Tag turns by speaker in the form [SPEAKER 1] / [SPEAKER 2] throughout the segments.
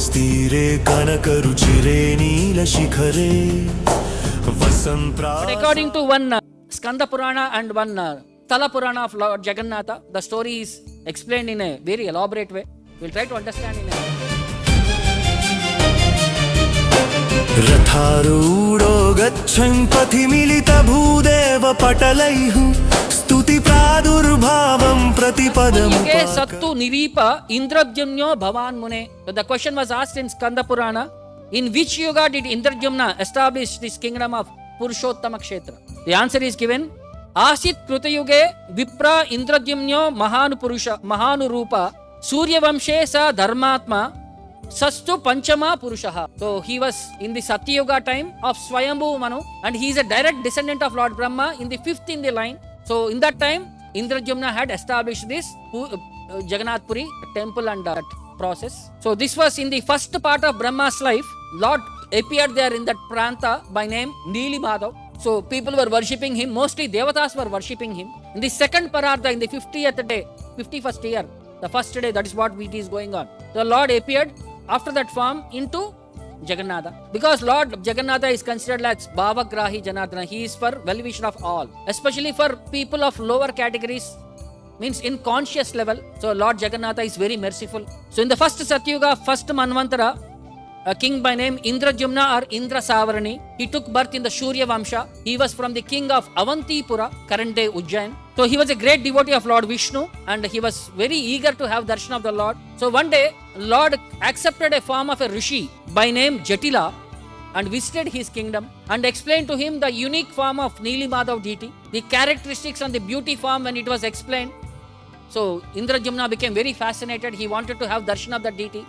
[SPEAKER 1] स्थिरे कनकरुचिरे नीलशिखरे
[SPEAKER 2] But according to one Skanda Purana and one Tala Purana of Lord Jagannatha, the story is explained in a very elaborate way. We'll try to understand in a
[SPEAKER 1] रथारूढो गच्छन् पथि मिलित भूदेव पटलैः स्तुति प्रादुर्भावं प्रतिपदम्
[SPEAKER 2] Ke sattu niripa Indradyumno bhavan mune. So the question was asked in Skanda Purana, in which yuga did Indradyumna establish this kingdom of Purushottama Kshetra? The answer is given, Asit Krutayuge Vipra Indradyumno Mahanurupa Surya Vamshe sa Dharmatma Sastu Panchama Purushaha. So he was in the Satyuga time of Swayambhu Manu, and he is a direct descendant of Lord Brahma in the fifth in the line. So in that time, Indradyumna had established this Jagannath Puri temple and that process. So this was in the first part of Brahma's life. Lord appeared there in that pranta by name Nili Madhav. So people were worshipping him. Mostly Devatas were worshipping him. In the second parartha, in the 50th day, 51st year, the first day, that is what it is going on. The Lord appeared after that form into Jagannatha. Because Lord Jagannatha is considered as Bhavagrahi Janardana. He is for well-wisher of all. Especially for people of lower categories, means in conscious level. So Lord Jagannatha is very merciful. So in the first Satyuga, first Manvantara, a king by name Indradyumna or Indra Savarani, he took birth in the Shurya Vamsha. He was from the king of Avantipura, current day Ujjain. So he was a great devotee of Lord Vishnu, and he was very eager to have darshan of the Lord. So one day, Lord accepted a form of a rishi by name Jatila and visited his kingdom and explained to him the unique form of Nili Madhav deity, the characteristics and the beauty form. When it was explained, so Indradyumna became very fascinated. He wanted to have darshan of that deity.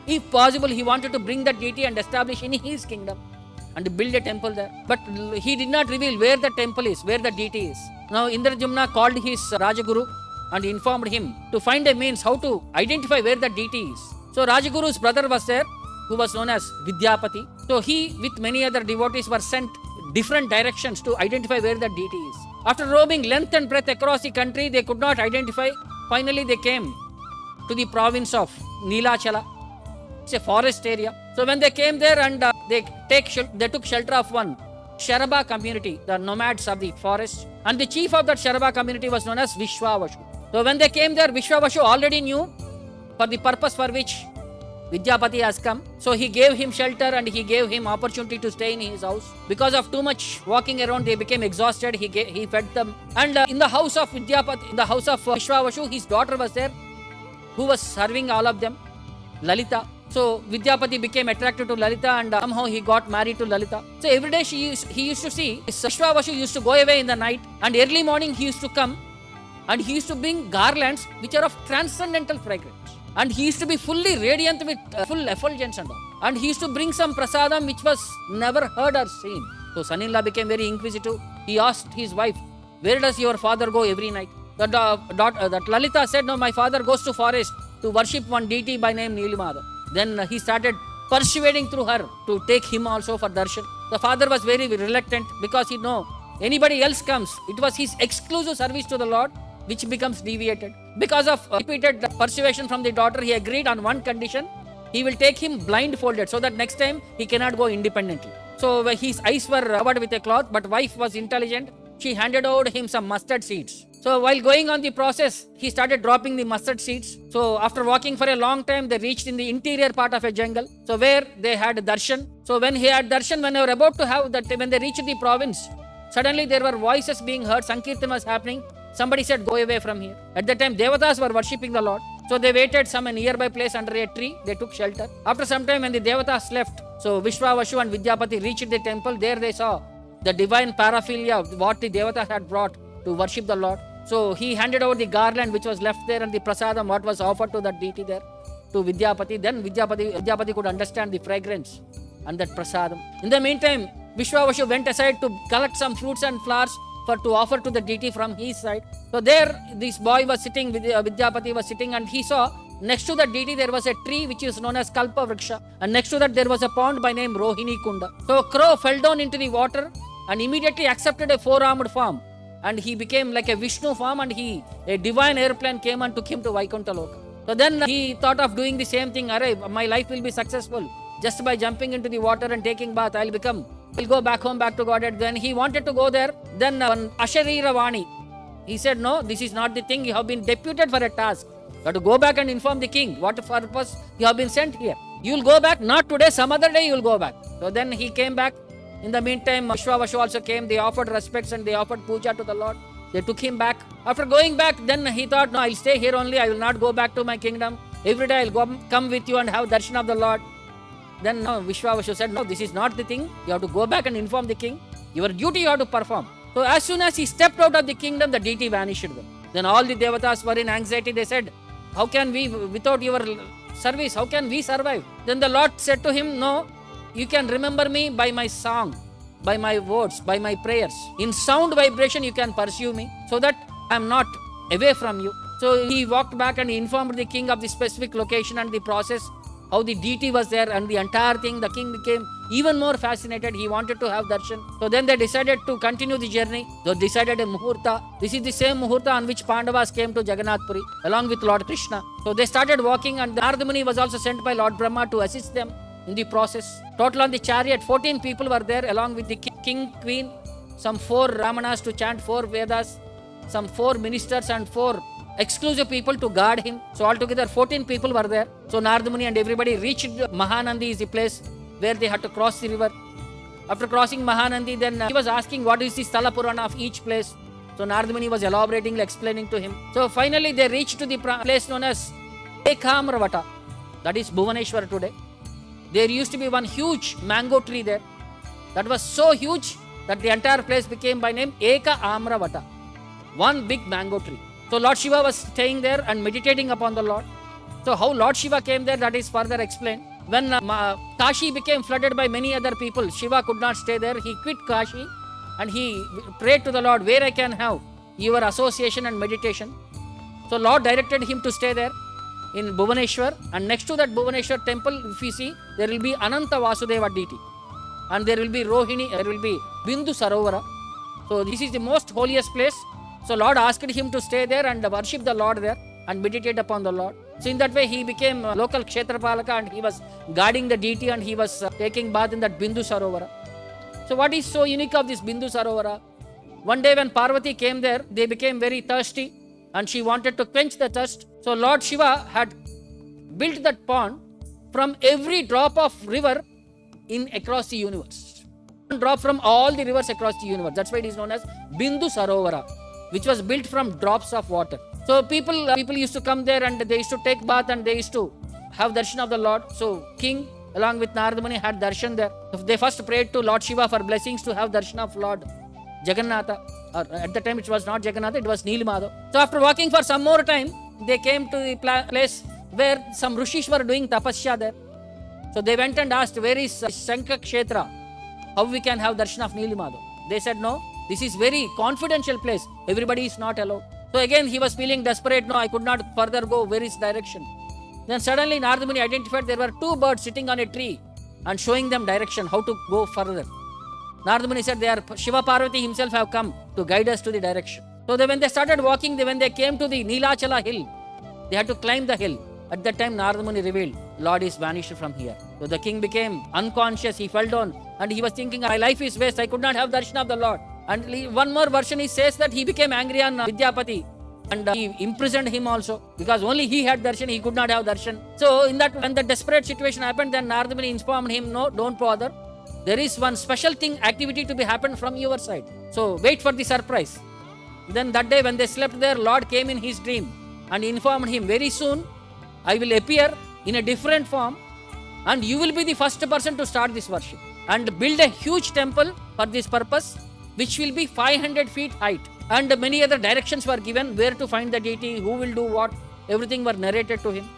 [SPEAKER 2] If possible, he wanted to bring that deity and establish in his kingdom and build a temple there. But he did not reveal where the temple is, where the deity is. Now Indradyumna called his Rajaguru and informed him to find a means how to identify where the deity is. So Rajaguru's brother was there, who was known as Vidyapati. So he with many other devotees were sent different directions to identify where the deity is. After roaming length and breadth across the country, they could not identify. Finally they came to the province of Nilachala. It's a forest area. So when they came there and they took shelter of one Sharaba community, the nomads of the forest, and the chief of that Sharaba community was known as Vishwavashu. So when they came there, Vishwavashu already knew for the purpose for which Vidyapati has come. So he gave him shelter and he gave him opportunity to stay in his house. Because of too much walking around, they became exhausted. He fed them. And in the house of Vidyapati, in the house of Vishwavashu, his daughter was there, who was serving all of them, Lalita. So Vidyapati became attracted to Lalita, and somehow he got married to Lalita. So every day he used to see Vishwavashu used to go away in the night, and early morning he used to come and he used to bring garlands which are of transcendental fragrance. And he used to be fully radiant with full effulgence and all. And he used to bring some prasadam which was never heard or seen. So son-in-law became very inquisitive. He asked his wife, "Where does your father go every night?" That Lalita said, "No, my father goes to forest to worship one deity by name Nilimadha." Then he started persuading through her to take him also for darshan. The father was very reluctant because he know anybody else comes, it was his exclusive service to the Lord which becomes deviated. Because of repeated persuasion from the daughter, he agreed on one condition: he will take him blindfolded so that next time he cannot go independently. So his eyes were covered with a cloth, but wife was intelligent. She handed over him some mustard seeds. So while going on the process, he started dropping the mustard seeds. So after walking for a long time, they reached in the interior part of a jungle. So where they had darshan. So when he had darshan, when they were about to have that, when they reached the province, suddenly there were voices being heard. Sankirtan was happening. Somebody said, "Go away from here." At that time, Devatas were worshipping the Lord. So they waited some nearby place under a tree. They took shelter. After some time, when the Devatas left, so Vishwavashu and Vidyapati reached the temple. There they saw the divine paraphernalia of what the Devatas had brought to worship the Lord. So he handed over the garland which was left there and the prasadam what was offered to that deity there to Vidyapati. Then Vidyapati could understand the fragrance and that prasadam. In the meantime, Vishwavashu went aside to collect some fruits and flowers to offer to the deity from his side. So there this boy was sitting, Vidyapati was sitting, and he saw next to the deity there was a tree which is known as Kalpa Vriksha, and next to that there was a pond by name Rohini Kunda. So crow fell down into the water and immediately accepted a four-armed form, and he became like a Vishnu form, and a divine airplane came and took him to Vaikuntha Loka. So then he thought of doing the same thing. Hare, my life will be successful. Just by jumping into the water and taking bath, I'll go back home, back to Godhead. Then he wanted to go there. Then one Asharira Vani, he said, no, this is not the thing. You have been deputed for a task. You have to go back and inform the king what purpose you have been sent here. You will go back, not today, some other day you will go back. So then he came back. In the meantime, Vishwavashu also came. They offered respects and they offered puja to the Lord. They took him back. After going back, then he thought, no, I'll stay here only. I will not go back to my kingdom. Every day I'll come with you and have darshan of the Lord. Then Vishwavashu said, no, this is not the thing. You have to go back and inform the king. Your duty you have to perform. So as soon as he stepped out of the kingdom, the deity vanished. Then all the devatas were in anxiety. They said, how can we, without your service, how can we survive? Then the Lord said to him, no, you can remember me by my song, by my words, by my prayers. In sound vibration you can pursue me, so that I am not away from you. So he walked back and he informed the king of the specific location and the process, how the deity was there and the entire thing. The king became even more fascinated. He wanted to have darshan. So then they decided to continue the journey. So decided a muhurta. This is the same muhurta on which Pandavas came to Jagannath Puri along with Lord Krishna. So they started walking, and Narada Muni was also sent by Lord Brahma to assist them in the process. Total on the chariot, 14 people were there along with the king, queen, some 4 Ramanas to chant 4 Vedas, some 4 ministers and 4 exclusive people to guard him. So altogether 14 people were there. So Narada Muni and everybody reached Mahanandi, is the place where they had to cross the river. After crossing Mahanandi, then he was asking what is the Skanda Purana of each place. So Narada Muni was elaboratingly explaining to him. So finally they reached to the place known as Ekamravata. That is Bhuvaneshwar today. There used to be one huge mango tree there. That was so huge that the entire place became by name Eka Amravata. One big mango tree. So Lord Shiva was staying there and meditating upon the Lord. So how Lord Shiva came there, that is further explained. When Kashi became flooded by many other people, Shiva could not stay there. He quit Kashi and he prayed to the Lord, where I can have your association and meditation. So Lord directed him to stay there in Bhuvaneshwar, and next to that Bhuvaneshwar temple, if you see, there will be Ananta Vasudeva deity, and there will be Rohini, there will be Bindu Sarovara. So this is the most holiest place. So Lord asked him to stay there and worship the Lord there and meditate upon the Lord. So in that way he became local Kshetrapalaka, and he was guarding the deity, and he was taking bath in that Bindu Sarovara. So what is so unique of this Bindu Sarovara? One day when Parvati came there, they became very thirsty and she wanted to quench the thirst. So Lord Shiva had built that pond from every drop of river across the universe. One drop from all the rivers across the universe. That's why it is known as Bindu Sarovara, which was built from drops of water. So people used to come there and they used to take bath and they used to have darshan of the Lord. So king along with Narada Muni had darshan there. So they first prayed to Lord Shiva for blessings to have darshan of Lord Jagannatha. Or at the time it was not Jagannatha, it was Nilachala. So after walking for some more time, they came to the place where some rishis were doing tapasya there. So they went and asked, where is Shankha Kshetra? How we can have darshan of Nilachala? They said, no, this is very confidential place. Everybody is not allowed. So again he was feeling desperate. No, I could not further go. Where is direction? Then suddenly Narada Muni identified there were 2 birds sitting on a tree and showing them direction, how to go further. Narada Muni said, they are Shiva Parvati himself have come to guide us to the direction. So when they started walking, when they came to the Nilachala hill, they had to climb the hill. At that time Narada Muni revealed, Lord is vanished from here. So the king became unconscious, he fell down and he was thinking, my life is waste, I could not have darshan of the Lord. And one more version, he says that he became angry on Vidyapati and he imprisoned him also, because only he had darshan, he could not have darshan. So when the desperate situation happened, then Narada Muni informed him, no, don't bother. There is one special activity to be happened from your side. So wait for the surprise. Then that day when they slept there, Lord came in his dream and informed him, very soon I will appear in a different form and you will be the first person to start this worship and build a huge temple for this purpose, which will be 500 feet height. And many other directions were given, where to find the deity, who will do what, everything were narrated to him.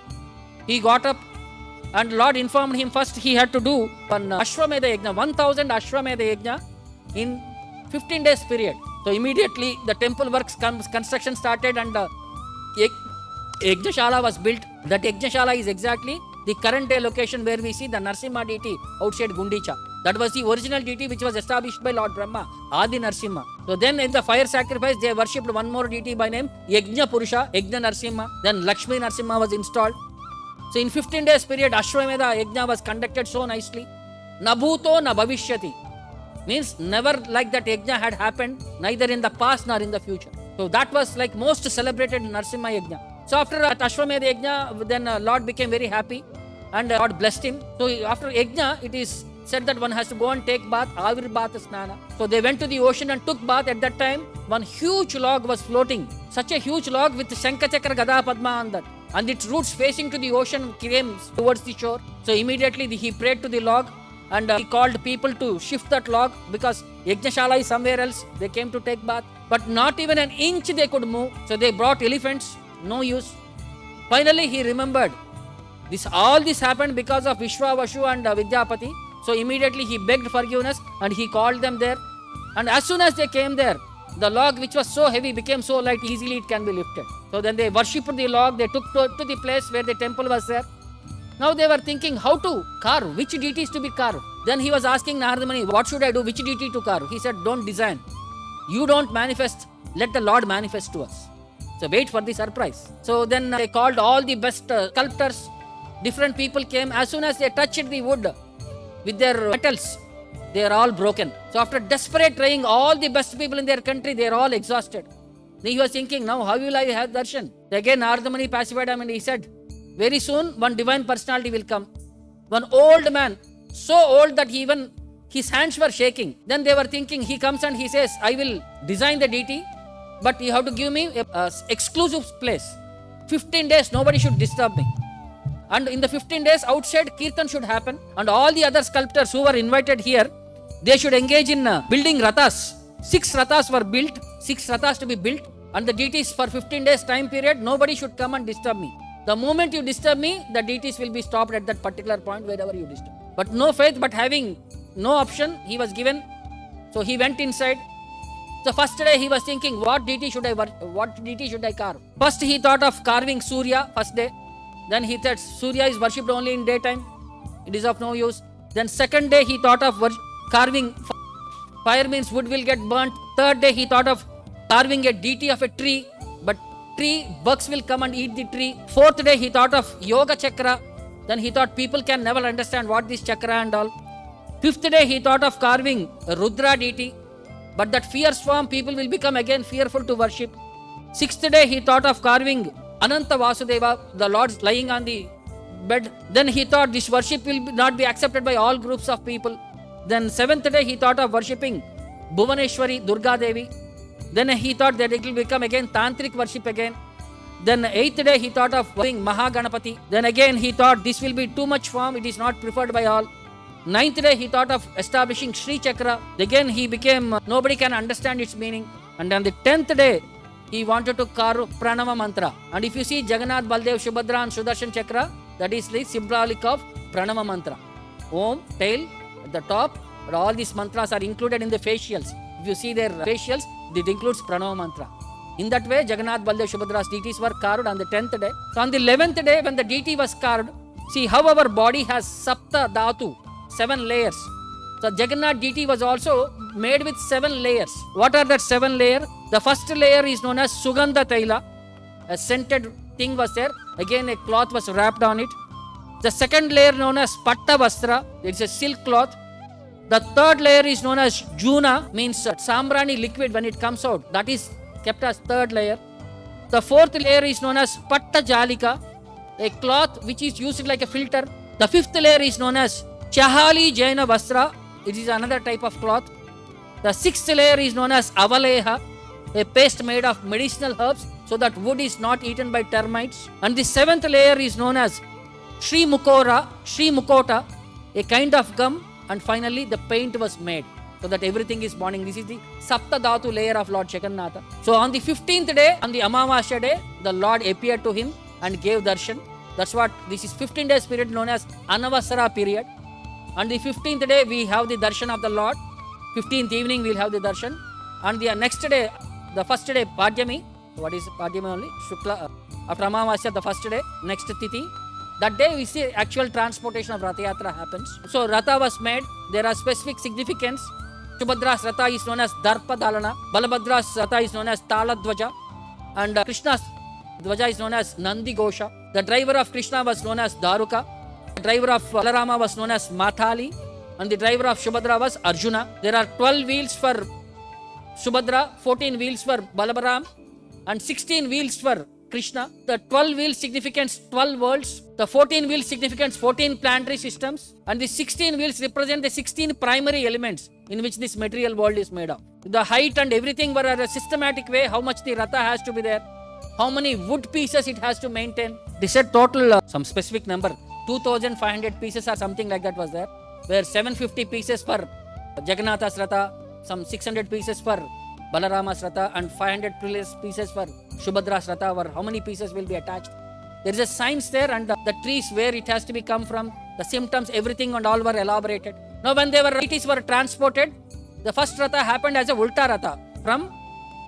[SPEAKER 2] He got up and Lord informed him first he had to do one Ashwamedha Yajna, 1000 Ashwamedha Yajna in 15 days period. So immediately the temple works construction started and Yajnashala was built. That Yajnashala is exactly the current day location where we see the Narsimha deity outside Gundicha. That was the original deity which was established by Lord Brahma, Adi Narsimha. So then in the fire sacrifice, they worshipped one more deity by name Yajna Purusha, Yajna Narsimha. Then Lakshmi Narsimha was installed. So in 15 days period, Ashwamedha Yajna was conducted so nicely. Nabhuto na bhavishyati. Means never like that Yajna had happened, neither in the past nor in the future. So that was like most celebrated Narsimha Yajna. So after Ashwamedha Yajna, then Lord became very happy and Lord blessed him. So after Yajna, it is said that one has to go and take bath, Avir Bath Snana. So they went to the ocean and took bath. At that time, one huge log was floating. Such a huge log with Shankha Chakra Gada Padma on that. And its roots facing to the ocean came towards the shore. So immediately he prayed to the log and he called people to shift that log because Yajnashala is somewhere else. They came to take bath. But not even an inch they could move. So they brought elephants. No use. Finally he remembered. All this happened because of Vishwavashu and Vidyapati. So immediately he begged forgiveness and he called them there. And as soon as they came there, the log which was so heavy became so light, easily it can be lifted. So then they worshipped the log, they took to the place where the temple was there. Now they were thinking how to carve, which deities to be carved. Then he was asking Narada Muni, what should I do, which deity to carve? He said, don't design. You don't manifest, let the Lord manifest to us. So wait for the surprise. So then they called all the best sculptors. Different people came. As soon as they touched the wood with their metals, they are all broken. So after desperate trying, all the best people in their country, they are all exhausted. Then he was thinking, now how will I have darshan? Again Narada Muni pacified him and he said, very soon one divine personality will come. One old man, so old that even his hands were shaking. Then they were thinking, he comes and he says, I will design the deity, but you have to give me an exclusive place. 15 days, nobody should disturb me. And in the 15 days outside, Kirtan should happen. And all the other sculptors who were invited here, they should engage in building rathas. 6 rathas were built, 6 rathas to be built. And the deities for 15 days time period, nobody should come and disturb me. The moment you disturb me, the deities will be stopped at that particular point wherever you disturb. But no faith, but having no option, he was given. So he went inside. The first day he was thinking, what deity should I carve? First he thought of carving Surya, first day. Then he thought Surya is worshipped only in daytime. It is of no use. Then second day he thought of carving fire, means wood will get burnt. Third day he thought of carving a deity of a tree, but bugs will come and eat the tree. Fourth day he thought of yoga chakra. Then he thought people can never understand what this chakra and all. Fifth day he thought of carving a Rudra deity, but that fierce form people will become again fearful to worship. Sixth day he thought of carving Ananta Vasudeva, the Lord lying on the bed. Then he thought this worship will not be accepted by all groups of people. Then seventh day he thought of worshipping Bhuvaneshwari, Durga Devi. Then he thought that it will become again Tantric worship again. Then eighth day he thought of worshipping Maha Ganapati. Then again he thought this will be too much form, it is not preferred by all. Ninth day he thought of establishing Sri Chakra. Again he became, nobody can understand its meaning. And on the 10th day, he wanted to carve Pranava Mantra. And if you see Jagannath, Baldev, Subhadra and Sudarshan Chakra, that is the symbolic of Pranava Mantra. Om, tail, at the top, but all these mantras are included in the facials. If you see their facials, it includes Pranava Mantra. In that way, Jagannath, Baldev, Subhadra's deities were carved on the 10th day. So on the 11th day, when the deity was carved, see how our body has Sapta Dhatu, 7 layers. So Jagannath deity was also made with 7 layers. What are that 7 layers? The first layer is known as Sugandha Taila. A scented thing was there. Again a cloth was wrapped on it. The second layer known as Patta Vastra. It's a silk cloth. The third layer is known as Juna, means Sambrani liquid when it comes out. That is kept as third layer. The fourth layer is known as Patta Jalika, a cloth which is used like a filter. The fifth layer is known as Chahali Jaina Vastra. It is another type of cloth. The sixth layer is known as Avaleha, a paste made of medicinal herbs so that wood is not eaten by termites. And the seventh layer is known as Sri Mukota, a kind of gum. And finally the paint was made so that everything is burning. This is the Sapta Dhatu layer of Lord Jagannatha. So on the 15th day, on the Amavasya day, the Lord appeared to him and gave darshan. That's what this is 15 days period known as Anavasara period. On the 15th day, we have the darshan of the Lord. 15th evening, we will have the darshan. On the next day, the first day, Padyami. What is Padyami only? Shukla. After Amavasya, the first day, next Tithi. That day we see actual transportation of Ratha Yatra happens. So Ratha was made. There are specific significance. Subhadra's Ratha is known as Darpa Dalana. Balabhadra's Ratha is known as Tala Dvaja. And Krishna's Dvaja is known as Nandi Gosha. The driver of Krishna was known as Daruka. The driver of Balarama was known as Mathali. And the driver of Subhadra was Arjuna. There are 12 wheels for Subhadra, 14 wheels for Balaram, and 16 wheels for Krishna. The 12 wheels significance 12 worlds. The 14 wheels significance 14 planetary systems. And the 16 wheels represent the 16 primary elements in which this material world is made of. The height and everything were in a systematic way, how much the Ratha has to be there, how many wood pieces it has to maintain. They said total, some specific number, 2,500 pieces or something like that was there, where 750 pieces for Jagannatha's Ratha, some 600 pieces for Balarama's Ratha, and 500 pieces for Subhadra's Ratha, where how many pieces will be attached. There is a science there, and the trees where it has to be come from, the symptoms, everything and all were elaborated. Now when deities were transported, the first Ratha happened as a Ulta Ratha from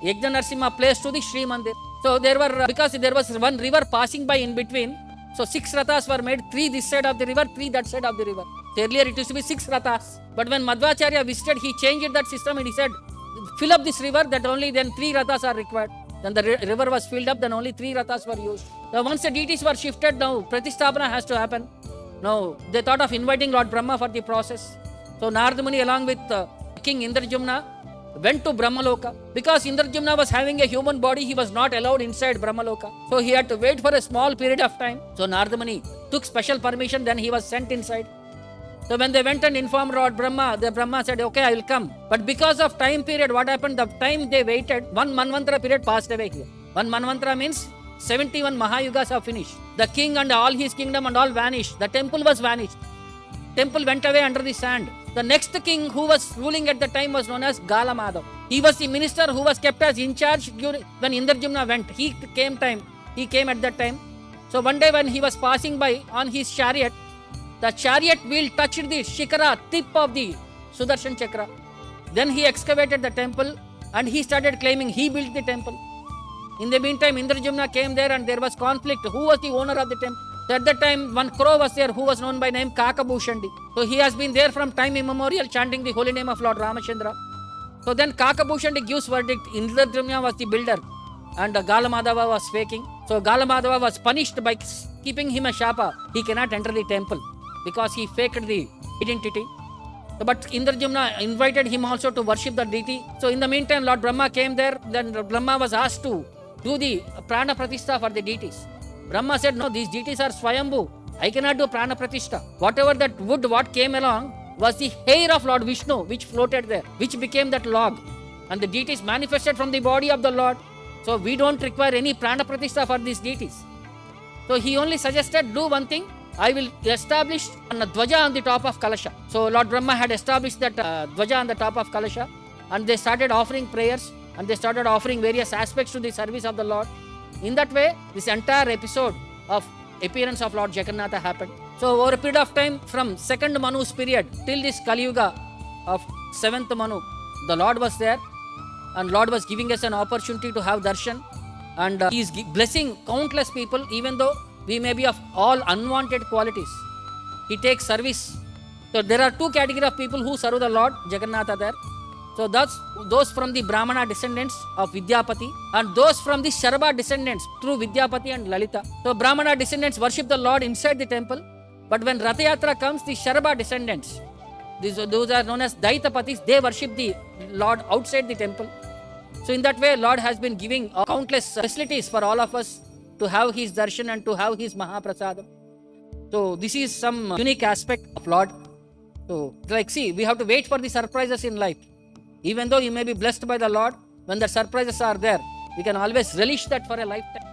[SPEAKER 2] Yajna Narsimha place to the Sri Mandir. So there were, because there was one river passing by in between, so 6 Rathas were made, 3 this side of the river, 3 that side of the river. So earlier it used to be 6 Rathas. But when Madhvacharya visited, he changed that system and he said, fill up this river, that only then 3 Rathas are required. Then the river was filled up, then only 3 Rathas were used. Now once the deities were shifted, now Pratistapana has to happen. Now they thought of inviting Lord Brahma for the process. So Narada Muni along with King Indrajumna went to Brahmaloka. Because Indrajumna was having a human body, he was not allowed inside Brahmaloka. So he had to wait for a small period of time. So Narada Muni took special permission, then he was sent inside. So when they went and informed Lord Brahma, the Brahma said, okay, I will come. But because of time period, what happened? The time they waited, 1 Manvantara period passed away here. 1 Manvantara means 71 Mahayugas are finished. The king and all his kingdom and all vanished. The temple was vanished. Temple went away under the sand. The next king who was ruling at the time was known as Gala Madhav. He was the minister who was kept as in charge when Indrajumna went. He came at that time. So one day when he was passing by on his chariot, the chariot wheel touched the shikara, tip of the Sudarshan Chakra. Then he excavated the temple and he started claiming he built the temple. In the meantime, Indrajumna came there and there was conflict. Who was the owner of the temple? So at that time, one crow was there who was known by name Kakabhushandi. So he has been there from time immemorial chanting the holy name of Lord Ramachandra. So then Kakabhushandi gives verdict. Indrajumna was the builder and Galamadhava was faking. So Galamadhava was punished by keeping him a shapa. He cannot enter the temple because he faked the identity. So, but Indrajumna invited him also to worship the deity. So in the meantime, Lord Brahma came there. Then Brahma was asked to do the prana pratishtha for the deities. Brahma said, no, these deities are Swayambhu. I cannot do prana pratishtha. Whatever that wood, what came along was the hair of Lord Vishnu, which floated there, which became that log. And the deities manifested from the body of the Lord. So we don't require any prana pratishtha for these deities. So he only suggested, do one thing. I will establish a dvaja on the top of Kalasha. So Lord Brahma had established that dvaja on the top of Kalasha, and they started offering prayers and they started offering various aspects to the service of the Lord. In that way, this entire episode of appearance of Lord Jagannatha happened. So over a period of time, from 2nd Manu's period till this Kali Yuga of 7th Manu, the Lord was there and Lord was giving us an opportunity to have darshan, and he is blessing countless people, even though we may be of all unwanted qualities. He takes service. So there are 2 categories of people who serve the Lord Jagannatha there. So that's those from the Brahmana descendants of Vidyapati and those from the Sharaba descendants through Vidyapati and Lalita. So Brahmana descendants worship the Lord inside the temple, but when Ratha Yatra comes, the Sharaba descendants, those are known as Daitapatis, they worship the Lord outside the temple. So in that way, Lord has been giving countless facilities for all of us to have his darshan and to have his Mahaprasadam. So this is some unique aspect of Lord. So like see, we have to wait for the surprises in life. Even though you may be blessed by the Lord, when the surprises are there, we can always relish that for a lifetime.